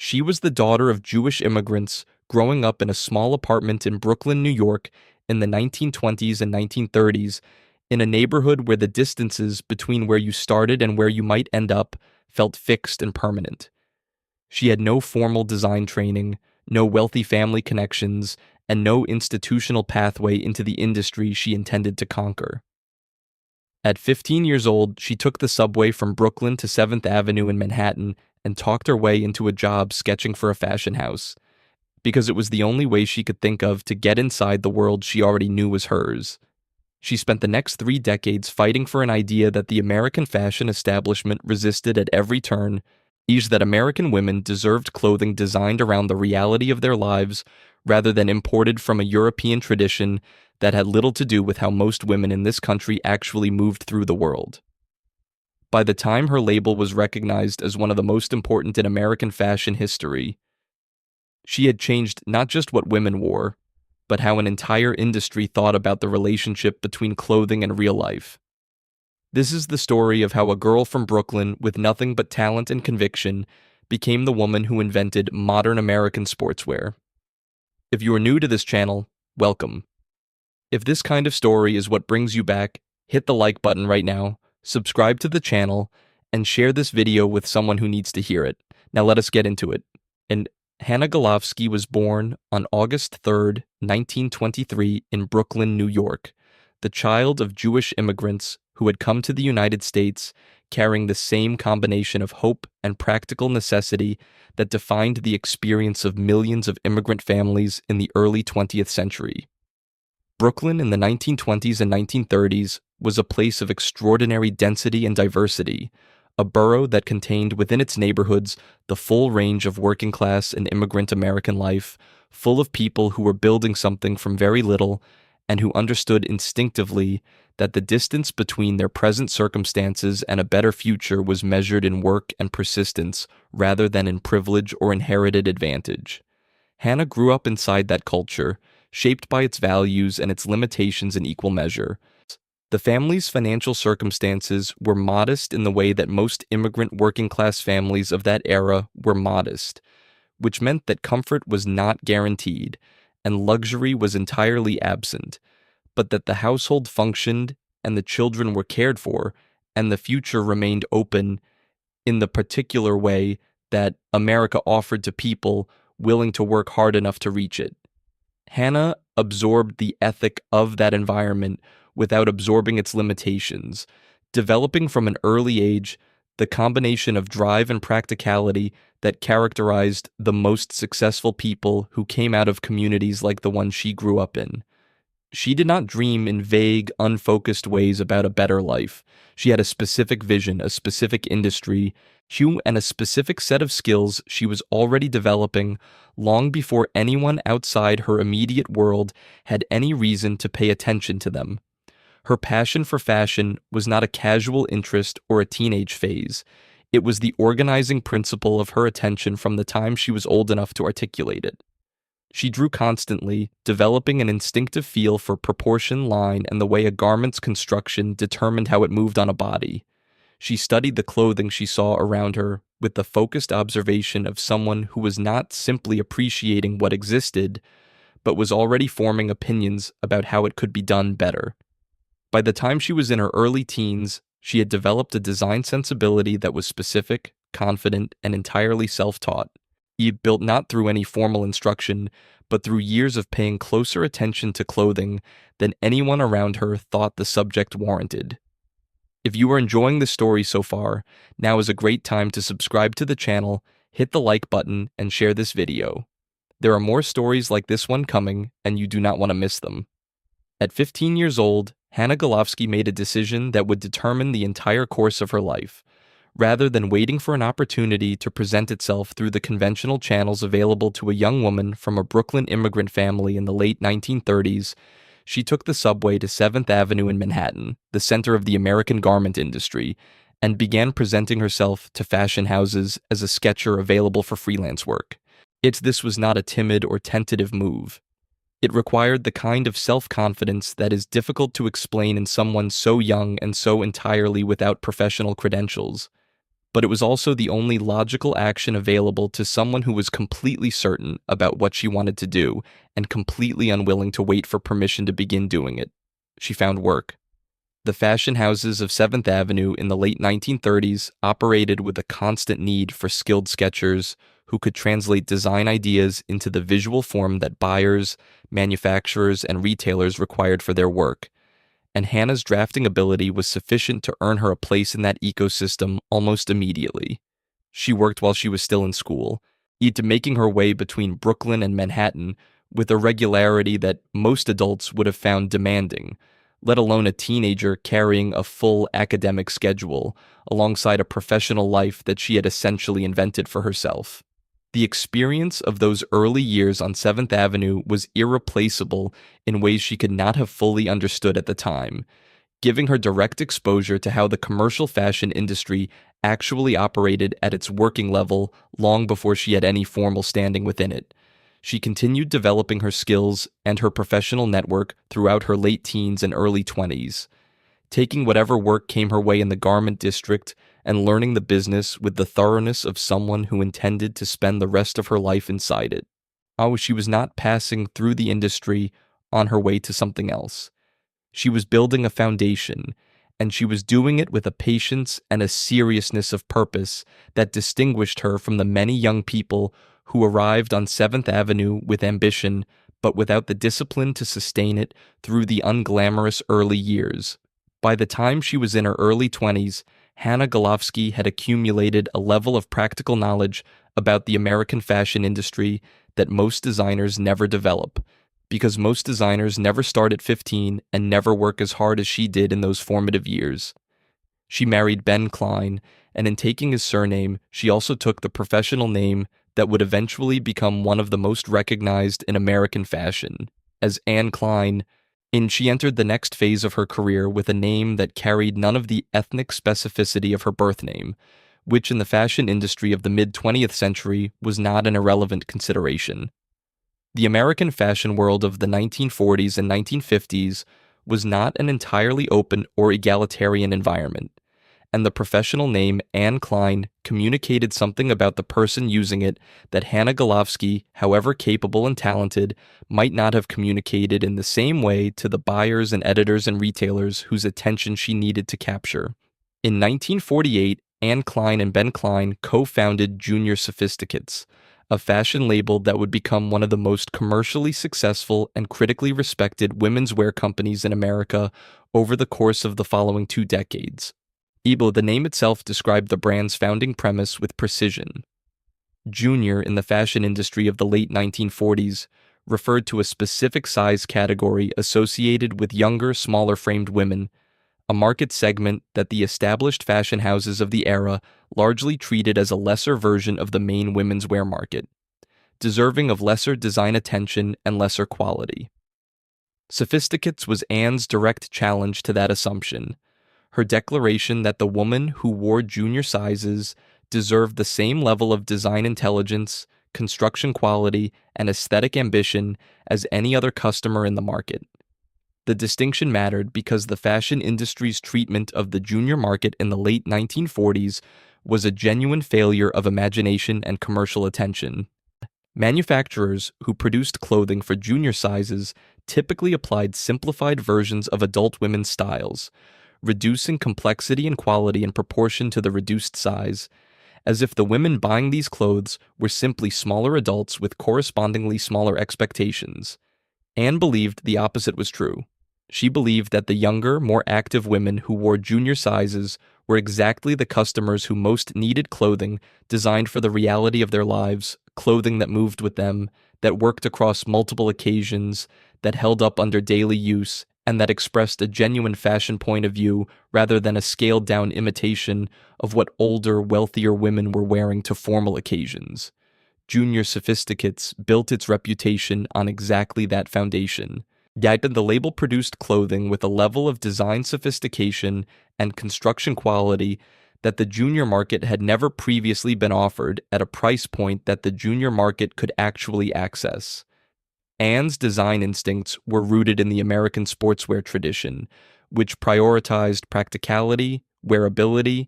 She was the daughter of Jewish immigrants growing up in a small apartment in Brooklyn, New York in the 1920s and 1930s, in a neighborhood where the distances between where you started and where you might end up felt fixed and permanent. She had no formal design training, no wealthy family connections, and no institutional pathway into the industry she intended to conquer. At 15 years old, she took the subway from Brooklyn to 7th Avenue in Manhattan and talked her way into a job sketching for a fashion house, because it was the only way she could think of to get inside the world she already knew was hers. She spent the next 3 decades fighting for an idea that the American fashion establishment resisted at every turn, is that American women deserved clothing designed around the reality of their lives rather than imported from a European tradition that had little to do with how most women in this country actually moved through the world. By the time her label was recognized as one of the most important in American fashion history, she had changed not just what women wore, but how an entire industry thought about the relationship between clothing and real life. This is the story of how a girl from Brooklyn with nothing but talent and conviction became the woman who invented modern American sportswear. If you are new to this channel, welcome. If this kind of story is what brings you back, hit the like button right now, subscribe to the channel, and share this video with someone who needs to hear it. Now let us get into it. And Hannah Golofski was born on August 3rd, 1923 in Brooklyn, New York, the child of Jewish immigrants who had come to the United States carrying the same combination of hope and practical necessity that defined the experience of millions of immigrant families in the early 20th century. Brooklyn in the 1920s and 1930s was a place of extraordinary density and diversity, a borough that contained within its neighborhoods the full range of working class and immigrant American life, full of people who were building something from very little and who understood instinctively that the distance between their present circumstances and a better future was measured in work and persistence rather than in privilege or inherited advantage. Hannah grew up inside that culture, shaped by its values and its limitations in equal measure. The family's financial circumstances were modest in the way that most immigrant working-class families of that era were modest, which meant that comfort was not guaranteed and luxury was entirely absent, but that the household functioned and the children were cared for and the future remained open in the particular way that America offered to people willing to work hard enough to reach it. Hannah absorbed the ethic of that environment without absorbing its limitations, developing from an early age the combination of drive and practicality that characterized the most successful people who came out of communities like the one she grew up in. She did not dream in vague, unfocused ways about a better life. She had a specific vision, a specific industry, and a specific set of skills she was already developing long before anyone outside her immediate world had any reason to pay attention to them. Her passion for fashion was not a casual interest or a teenage phase. It was the organizing principle of her attention from the time she was old enough to articulate it. She drew constantly, developing an instinctive feel for proportion, line, and the way a garment's construction determined how it moved on a body. She studied the clothing she saw around her with the focused observation of someone who was not simply appreciating what existed, but was already forming opinions about how it could be done better. By the time she was in her early teens, she had developed a design sensibility that was specific, confident, and entirely self-taught. Built not through any formal instruction, but through years of paying closer attention to clothing than anyone around her thought the subject warranted. If you are enjoying this story so far, now is a great time to subscribe to the channel, hit the like button, and share this video. There are more stories like this one coming, and you do not want to miss them. At 15 years old, Hannah Golofski made a decision that would determine the entire course of her life. Rather than waiting for an opportunity to present itself through the conventional channels available to a young woman from a Brooklyn immigrant family in the late 1930s, she took the subway to 7th Avenue in Manhattan, the center of the American garment industry, and began presenting herself to fashion houses as a sketcher available for freelance work. This was not a timid or tentative move. It required the kind of self-confidence that is difficult to explain in someone so young and so entirely without professional credentials. but it was also the only logical action available to someone who was completely certain about what she wanted to do and completely unwilling to wait for permission to begin doing it. She found work. The fashion houses of 7th Avenue in the late 1930s operated with a constant need for skilled sketchers who could translate design ideas into the visual form that buyers, manufacturers, and retailers required for their work. And Hannah's drafting ability was sufficient to earn her a place in that ecosystem almost immediately. She worked while she was still in school, making her way between Brooklyn and Manhattan with a regularity that most adults would have found demanding, let alone a teenager carrying a full academic schedule alongside a professional life that she had essentially invented for herself. The experience of those early years on 7th Avenue was irreplaceable in ways she could not have fully understood at the time, giving her direct exposure to how the commercial fashion industry actually operated at its working level long before she had any formal standing within it. She continued developing her skills and her professional network throughout her late teens and early 20s, taking whatever work came her way in the garment district and learning the business with the thoroughness of someone who intended to spend the rest of her life inside it. Oh, she was not passing through the industry on her way to something else. She was building a foundation, and she was doing it with a patience and a seriousness of purpose that distinguished her from the many young people who arrived on 7th Avenue with ambition, but without the discipline to sustain it through the unglamorous early years. By the time she was in her early 20s, Hannah Golofski had accumulated a level of practical knowledge about the American fashion industry that most designers never develop, because most designers never start at 15 and never work as hard as she did in those formative years. She married Ben Klein, and in taking his surname, she also took the professional name that would eventually become one of the most recognized in American fashion, as Anne Klein. She entered the next phase of her career with a name that carried none of the ethnic specificity of her birth name, which in the fashion industry of the mid-20th century was not an irrelevant consideration. The American fashion world of the 1940s and 1950s was not an entirely open or egalitarian environment, and the professional name Anne Klein communicated something about the person using it that Hannah Golofski, however capable and talented, might not have communicated in the same way to the buyers and editors and retailers whose attention she needed to capture. In 1948, Anne Klein and Ben Klein co-founded Junior Sophisticates, a fashion label that would become one of the most commercially successful and critically respected women's wear companies in America over the course of the following 2 decades. The name itself described the brand's founding premise with precision. Junior in the fashion industry of the late 1940s referred to a specific size category associated with younger, smaller-framed women, a market segment that the established fashion houses of the era largely treated as a lesser version of the main women's wear market, deserving of lesser design attention and lesser quality. Sophisticates was Anne's direct challenge to that assumption, her declaration that the woman who wore junior sizes deserved the same level of design intelligence, construction quality, and aesthetic ambition as any other customer in the market. The distinction mattered because the fashion industry's treatment of the junior market in the late 1940s was a genuine failure of imagination and commercial attention. Manufacturers who produced clothing for junior sizes typically applied simplified versions of adult women's styles, reducing complexity and quality in proportion to the reduced size, as if the women buying these clothes were simply smaller adults with correspondingly smaller expectations. Anne believed the opposite was true. She believed that the younger, more active women who wore junior sizes were exactly the customers who most needed clothing designed for the reality of their lives, clothing that moved with them, that worked across multiple occasions, that held up under daily use, and that expressed a genuine fashion point of view rather than a scaled-down imitation of what older, wealthier women were wearing to formal occasions. Junior Sophisticates built its reputation on exactly that foundation. Yet the label produced clothing with a level of design sophistication and construction quality that the junior market had never previously been offered at a price point that the junior market could actually access. Anne's design instincts were rooted in the American sportswear tradition, which prioritized practicality, wearability,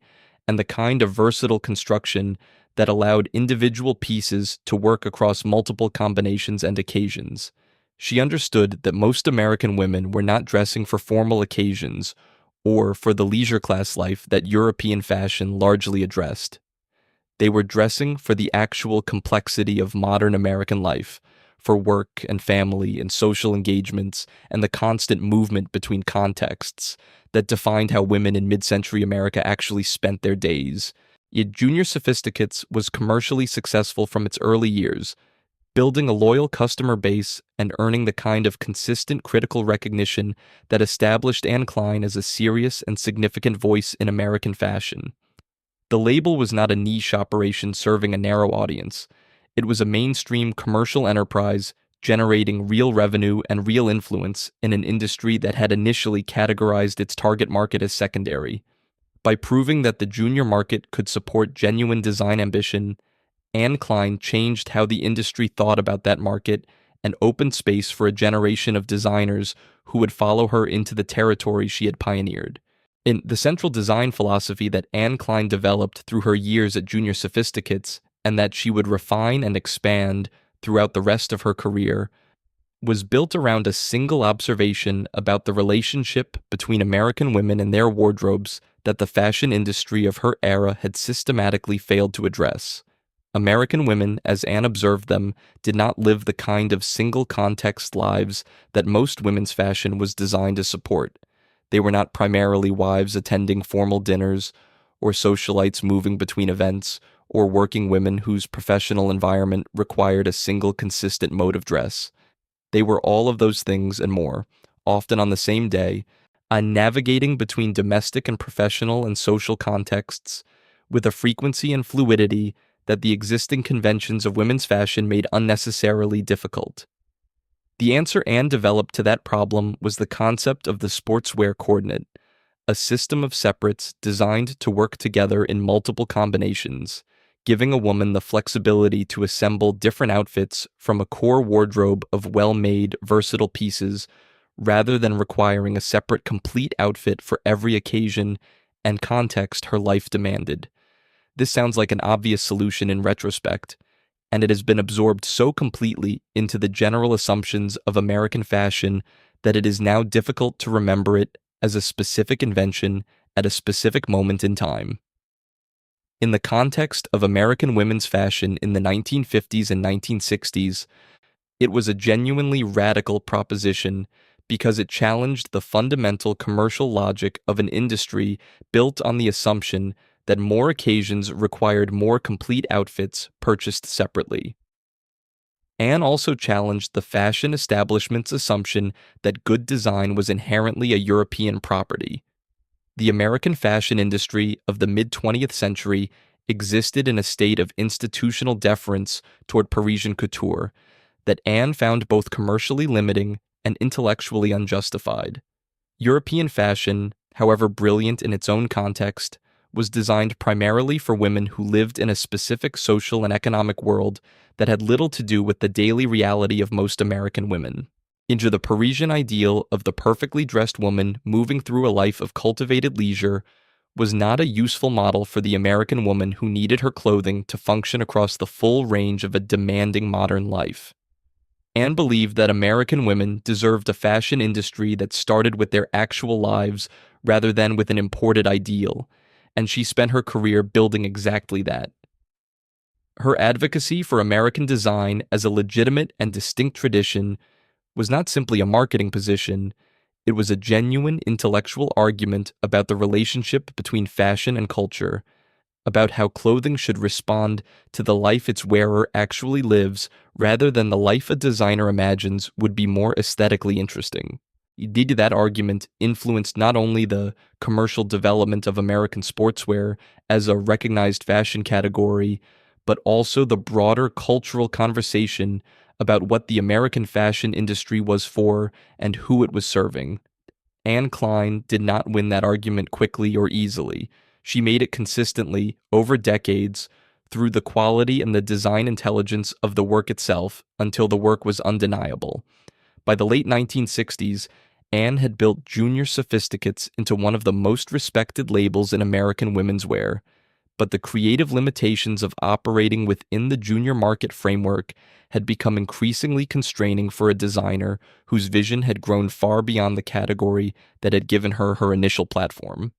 and the kind of versatile construction that allowed individual pieces to work across multiple combinations and occasions. She understood that most American women were not dressing for formal occasions or for the leisure class life that European fashion largely addressed. They were dressing for the actual complexity of modern American life, for work and family and social engagements and the constant movement between contexts that defined how women in mid-century America actually spent their days. Yet Junior Sophisticates was commercially successful from its early years, building a loyal customer base and earning the kind of consistent critical recognition that established Anne Klein as a serious and significant voice in American fashion. The label was not a niche operation serving a narrow audience. It was a mainstream commercial enterprise generating real revenue and real influence in an industry that had initially categorized its target market as secondary. By proving that the junior market could support genuine design ambition, Anne Klein changed how the industry thought about that market and opened space for a generation of designers who would follow her into the territory she had pioneered. In the central design philosophy that Anne Klein developed through her years at Junior Sophisticates and that she would refine and expand throughout the rest of her career was built around a single observation about the relationship between American women and their wardrobes that the fashion industry of her era had systematically failed to address. American women, as Anne observed them, did not live the kind of single-context lives that most women's fashion was designed to support. They were not primarily wives attending formal dinners, or socialites moving between events, or working women whose professional environment required a single consistent mode of dress. They were all of those things and more, often on the same day, navigating between domestic and professional and social contexts, with a frequency and fluidity that the existing conventions of women's fashion made unnecessarily difficult. The answer Anne developed to that problem was the concept of the sportswear coordinate, a system of separates designed to work together in multiple combinations, giving a woman the flexibility to assemble different outfits from a core wardrobe of well-made, versatile pieces, rather than requiring a separate complete outfit for every occasion and context her life demanded. This sounds like an obvious solution in retrospect, and it has been absorbed so completely into the general assumptions of American fashion that it is now difficult to remember it as a specific invention at a specific moment in time. In the context of American women's fashion in the 1950s and 1960s, it was a genuinely radical proposition because it challenged the fundamental commercial logic of an industry built on the assumption that more occasions required more complete outfits purchased separately. Anne also challenged the fashion establishment's assumption that good design was inherently a European property. The American fashion industry of the mid-20th century existed in a state of institutional deference toward Parisian couture that Anne found both commercially limiting and intellectually unjustified. European fashion, however brilliant in its own context, was designed primarily for women who lived in a specific social and economic world that had little to do with the daily reality of most American women. Into the Parisian ideal of the perfectly dressed woman moving through a life of cultivated leisure was not a useful model for the American woman who needed her clothing to function across the full range of a demanding modern life. Anne believed that American women deserved a fashion industry that started with their actual lives rather than with an imported ideal, and she spent her career building exactly that. Her advocacy for American design as a legitimate and distinct tradition was not simply a marketing position, it was a genuine intellectual argument about the relationship between fashion and culture, about how clothing should respond to the life its wearer actually lives rather than the life a designer imagines would be more aesthetically interesting. Indeed, that argument influenced not only the commercial development of American sportswear as a recognized fashion category, but also the broader cultural conversation about what the American fashion industry was for and who it was serving. Anne Klein did not win that argument quickly or easily. She made it consistently, over decades, through the quality and the design intelligence of the work itself until the work was undeniable. By the late 1960s, Anne had built Junior Sophisticates into one of the most respected labels in American women's wear. but the creative limitations of operating within the junior market framework had become increasingly constraining for a designer whose vision had grown far beyond the category that had given her her initial platform.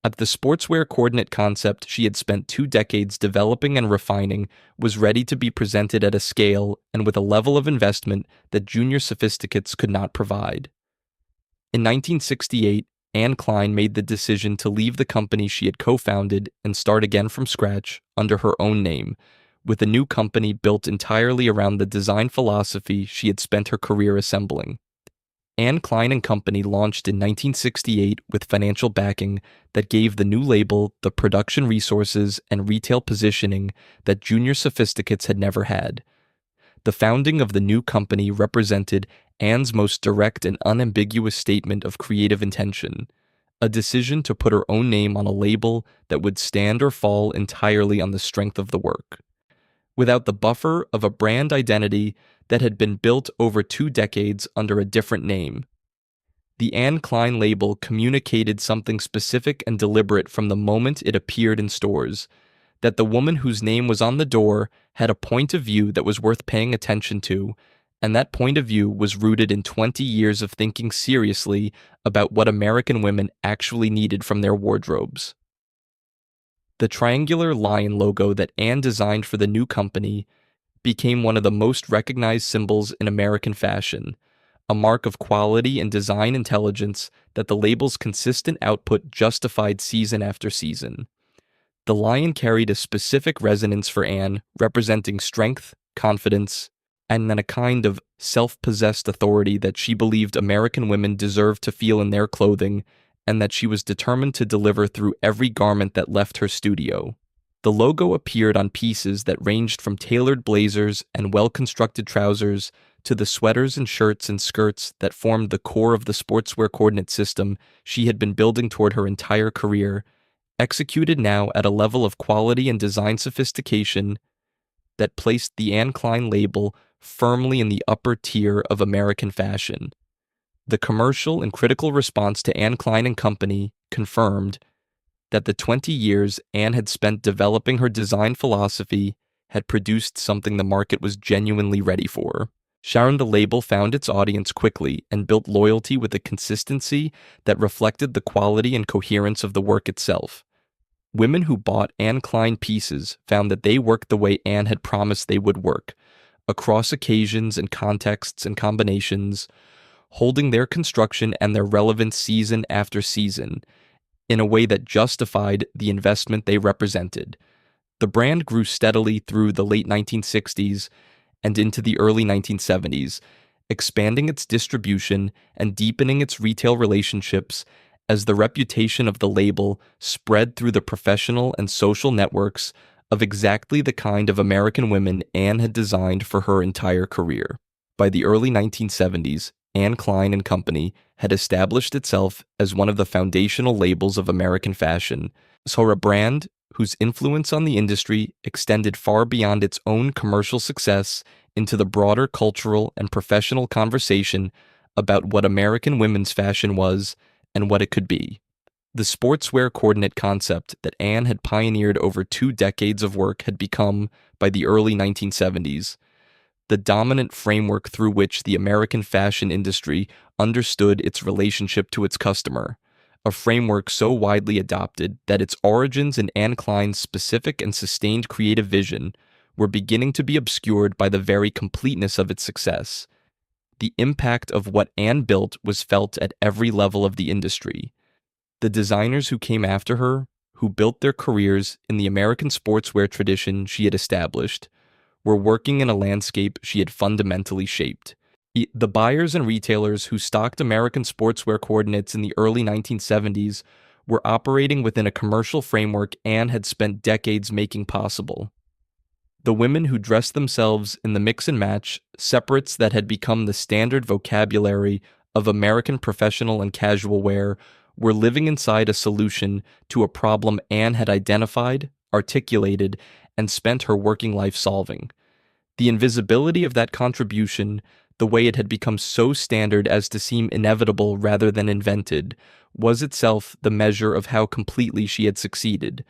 At the sportswear coordinate concept she had spent 2 decades developing and refining was ready to be presented at a scale and with a level of investment that junior sophisticates could not provide. In 1968, Anne Klein made the decision to leave the company she had co-founded and start again from scratch under her own name, with a new company built entirely around the design philosophy she had spent her career assembling. Anne Klein and Company launched in 1968 with financial backing that gave the new label the production resources and retail positioning that junior sophisticates had never had. The founding of the new company represented Anne's most direct and unambiguous statement of creative intention, a decision to put her own name on a label that would stand or fall entirely on the strength of the work. Without the buffer of a brand identity that had been built over 2 decades under a different name. The Anne Klein label communicated something specific and deliberate from the moment it appeared in stores, that the woman whose name was on the door had a point of view that was worth paying attention to, and that point of view was rooted in 20 years of thinking seriously about what American women actually needed from their wardrobes. The triangular lion logo that Anne designed for the new company became one of the most recognized symbols in American fashion, a mark of quality and design intelligence that the label's consistent output justified season after season. The lion carried a specific resonance for Anne, representing strength, confidence, and then a kind of self-possessed authority that she believed American women deserved to feel in their clothing, and that she was determined to deliver through every garment that left her studio. The logo appeared on pieces that ranged from tailored blazers and well-constructed trousers to the sweaters and shirts and skirts that formed the core of the sportswear coordinate system she had been building toward her entire career, executed now at a level of quality and design sophistication that placed the Anne Klein label firmly in the upper tier of American fashion. The commercial and critical response to Anne Klein and Company confirmed that the 20 years Anne had spent developing her design philosophy had produced something the market was genuinely ready for. The label found its audience quickly and built loyalty with a consistency that reflected the quality and coherence of the work itself. Women who bought Anne Klein pieces found that they worked the way Anne had promised they would work, across occasions and contexts and combinations, holding their construction and their relevance season after season, in a way that justified the investment they represented. The brand grew steadily through the late 1960s and into the early 1970s, expanding its distribution and deepening its retail relationships as the reputation of the label spread through the professional and social networks of exactly the kind of American women Anne had designed for her entire career. By the early 1970s, Anne Klein and Company had established itself as one of the foundational labels of American fashion, so a brand whose influence on the industry extended far beyond its own commercial success into the broader cultural and professional conversation about what American women's fashion was and what it could be. The sportswear coordinate concept that Anne had pioneered over 2 decades of work had become, by the early 1970s, the dominant framework through which the American fashion industry understood its relationship to its customer, a framework so widely adopted that its origins in Anne Klein's specific and sustained creative vision were beginning to be obscured by the very completeness of its success. The impact of what Anne built was felt at every level of the industry. The designers who came after her, who built their careers in the American sportswear tradition she had established, were working in a landscape she had fundamentally shaped. The buyers and retailers who stocked American sportswear coordinates in the early 1970s were operating within a commercial framework Anne had spent decades making possible. The women who dressed themselves in the mix and match separates that had become the standard vocabulary of American professional and casual wear were living inside a solution to a problem Anne had identified, articulated, and spent her working life solving. The invisibility of that contribution, the way it had become so standard as to seem inevitable rather than invented, was itself the measure of how completely she had succeeded.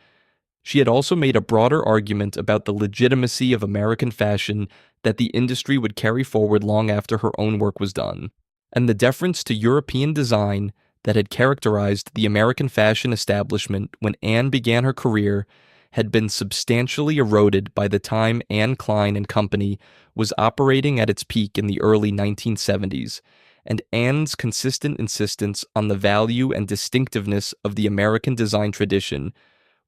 She had also made a broader argument about the legitimacy of American fashion that the industry would carry forward long after her own work was done, and the deference to European design that had characterized the American fashion establishment when Anne began her career had been substantially eroded by the time Anne Klein and Company was operating at its peak in the early 1970s, and Anne's consistent insistence on the value and distinctiveness of the American design tradition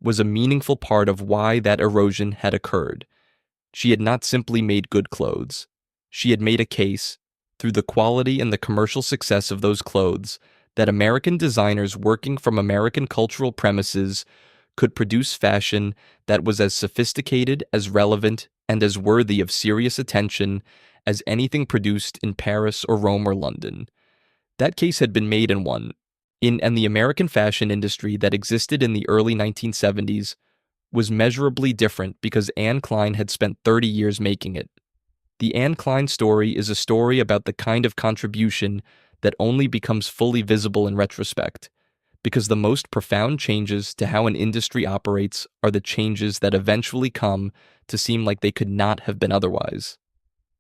was a meaningful part of why that erosion had occurred. She had not simply made good clothes. She had made a case, through the quality and the commercial success of those clothes, that American designers working from American cultural premises could produce fashion that was as sophisticated, as relevant, and as worthy of serious attention as anything produced in Paris or Rome or London. That case had been made and won, and the American fashion industry that existed in the early 1970s was measurably different because Anne Klein had spent 30 years making it. The Anne Klein story is a story about the kind of contribution that only becomes fully visible in retrospect, because the most profound changes to how an industry operates are the changes that eventually come to seem like they could not have been otherwise.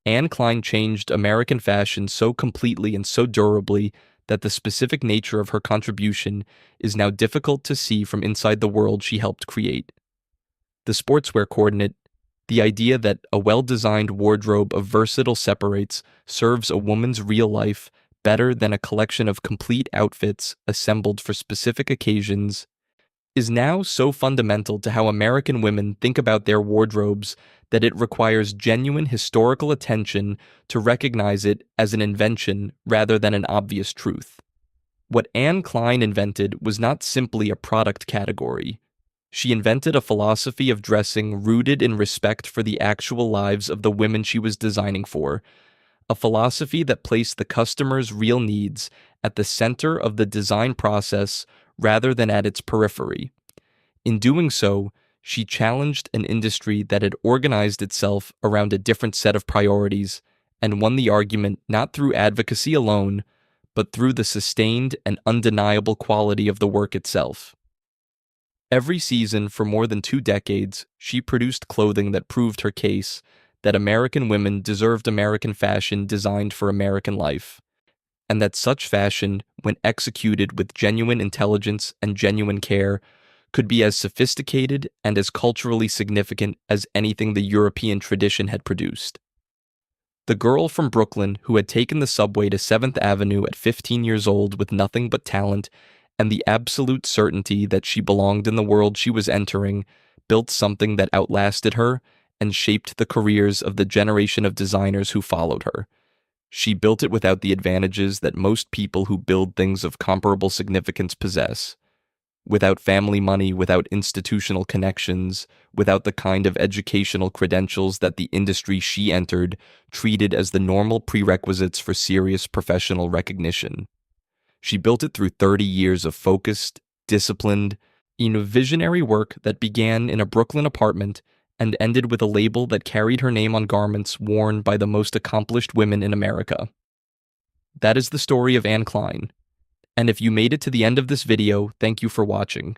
Anne Klein changed American fashion so completely and so durably that the specific nature of her contribution is now difficult to see from inside the world she helped create. The sportswear coordinate, the idea that a well-designed wardrobe of versatile separates serves a woman's real life better than a collection of complete outfits assembled for specific occasions, is now so fundamental to how American women think about their wardrobes that it requires genuine historical attention to recognize it as an invention rather than an obvious truth. What Anne Klein invented was not simply a product category. She invented a philosophy of dressing rooted in respect for the actual lives of the women she was designing for, a philosophy that placed the customer's real needs at the center of the design process rather than at its periphery. In doing so, she challenged an industry that had organized itself around a different set of priorities and won the argument not through advocacy alone, but through the sustained and undeniable quality of the work itself. Every season for more than 2 decades, she produced clothing that proved her case that American women deserved American fashion designed for American life, and that such fashion, when executed with genuine intelligence and genuine care, could be as sophisticated and as culturally significant as anything the European tradition had produced. The girl from Brooklyn who had taken the subway to 7th Avenue at 15 years old with nothing but talent and the absolute certainty that she belonged in the world she was entering, built something that outlasted her and shaped the careers of the generation of designers who followed her. She built it without the advantages that most people who build things of comparable significance possess. Without family money, without institutional connections, without the kind of educational credentials that the industry she entered treated as the normal prerequisites for serious professional recognition. She built it through 30 years of focused, disciplined, visionary work that began in a Brooklyn apartment and ended with a label that carried her name on garments worn by the most accomplished women in America. That is the story of Anne Klein. And if you made it to the end of this video, thank you for watching.